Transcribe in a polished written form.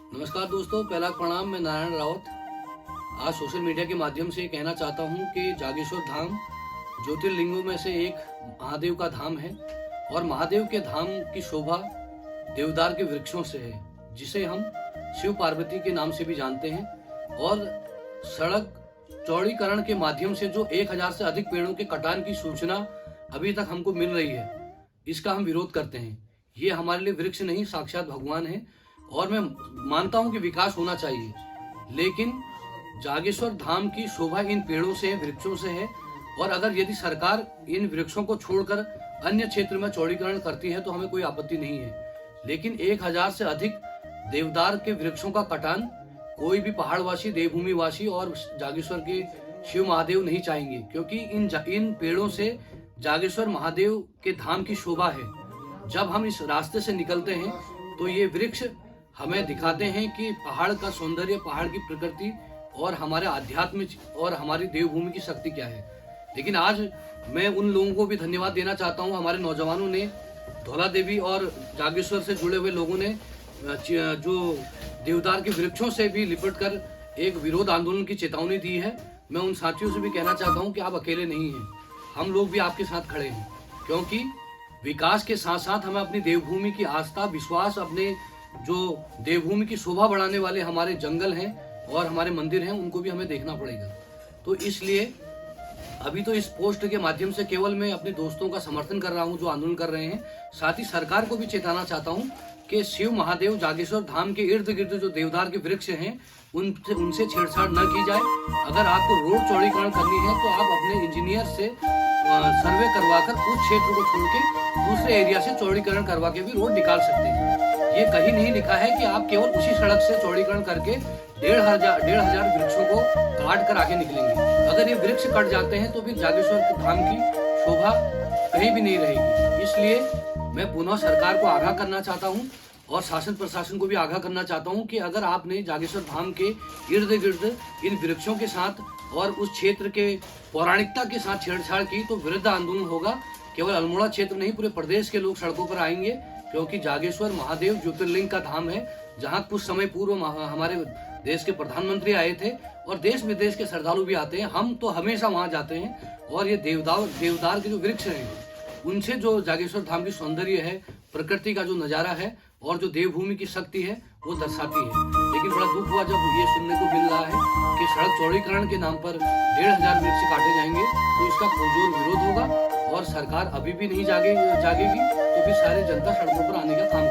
नमस्कार दोस्तों, पहला प्रणाम। मैं नारायण रावत। आज सोशल मीडिया के माध्यम से कहना चाहता हूं कि जागेश्वर धाम ज्योतिर्लिंगों में से एक महादेव का धाम है और महादेव के धाम की शोभा देवदार के वृक्षों से है, जिसे हम शिव पार्वती के नाम से भी जानते हैं। और सड़क चौड़ीकरण के माध्यम से जो 1000 से अधिक पेड़ों के कटान की सूचना अभी तक हमको मिल रही है, इसका हम विरोध करते हैं। ये हमारे लिए वृक्ष नहीं, साक्षात भगवान है। और मैं मानता हूं कि विकास होना चाहिए, लेकिन जागेश्वर धाम की शोभा इन पेड़ों से, वृक्षों से है। और अगर यदि सरकार इन वृक्षों को छोड़कर अन्य क्षेत्र में चौड़ीकरण करती है तो हमें कोई आपत्ति नहीं है, लेकिन 1000 से अधिक देवदार के वृक्षों का कटान कोई भी पहाड़वासी, देवभूमि वासी और जागेश्वर के शिव महादेव नहीं चाहेंगे, क्योंकि इन पेड़ों से जागेश्वर महादेव के धाम की शोभा है। जब हम इस रास्ते से निकलते हैं तो ये वृक्ष हमें दिखाते हैं कि पहाड़ का सौंदर्य, पहाड़ की प्रकृति और हमारे आध्यात्म और हमारी देवभूमि की शक्ति क्या है। लेकिन आज मैं उन लोगों को भी धन्यवाद देना चाहता हूं, हमारे नौजवानों ने, धौला देवी और जागेश्वर से जुड़े हुए लोगों ने जो देवदार के वृक्षों से भी लिपट कर एक विरोध आंदोलन की चेतावनी दी है। मैं उन साथियों से भी कहना चाहता हूं कि आप अकेले नहीं हैं, हम लोग भी आपके साथ खड़े हैं, क्योंकि विकास के साथ साथ हमें अपनी देवभूमि की आस्था, विश्वास, अपने जो देवभूमि की शोभा बढ़ाने वाले हमारे जंगल हैं और हमारे मंदिर हैं, उनको भी हमें देखना पड़ेगा। तो इसलिए अभी तो इस पोस्ट के माध्यम से केवल मैं अपने दोस्तों का समर्थन कर रहा हूं जो आंदोलन कर रहे हैं। साथ ही सरकार को भी चेताना चाहता हूं कि शिव महादेव जागेश्वर धाम के इर्द गिर्द जो देवदार के वृक्ष हैं उनसे छेड़छाड़ न की जाए। अगर आपको रोड चौड़ीकरण करनी है तो आप अपने इंजीनियर से सर्वे करवाकर उस क्षेत्र को छोड़ के दूसरे एरिया से चौड़ीकरण करवा के भी रोड निकाल सकते हैं। ये कहीं नहीं लिखा है कि आप केवल उसी सड़क से चौड़ीकरण करके 1500 वृक्षों को काट कर आगे निकलेंगे। अगर ये वृक्ष कट जाते हैं तो फिर जागेश्वर धाम की शोभा कहीं भी नहीं रहेगी। इसलिए मैं पुनः सरकार को आगाह करना चाहता हूँ और शासन प्रशासन को भी आगाह करना चाहता हूँ कि अगर आपने जागेश्वर धाम के इर्द गिर्द इन वृक्षों के साथ और उस क्षेत्र के पौराणिकता के साथ छेड़छाड़ की तो विरुद्ध आंदोलन होगा। केवल अल्मोड़ा क्षेत्र नहीं, पूरे प्रदेश के लोग सड़कों पर आएंगे, क्योंकि जागेश्वर महादेव ज्योतिर्लिंग का धाम है, जहाँ कुछ समय पूर्व हमारे देश के प्रधानमंत्री आए थे और देश विदेश के श्रद्धालु भी आते हैं। हम तो हमेशा वहाँ जाते हैं और ये देवदार के जो वृक्ष हैं उनसे जो जागेश्वर धाम की सौंदर्य है, प्रकृति का जो नजारा है और जो देवभूमि की शक्ति है वो दर्शाती है। लेकिन बड़ा दुख हुआ जब ये सुनने को मिल रहा है कि सड़क चौड़ीकरण के नाम पर 1500 वृक्ष काटे जाएंगे, तो इसका पुरजोर विरोध होगा और सरकार अभी भी नहीं जागेगी तो फिर सारे जनता सड़कों पर आने का काम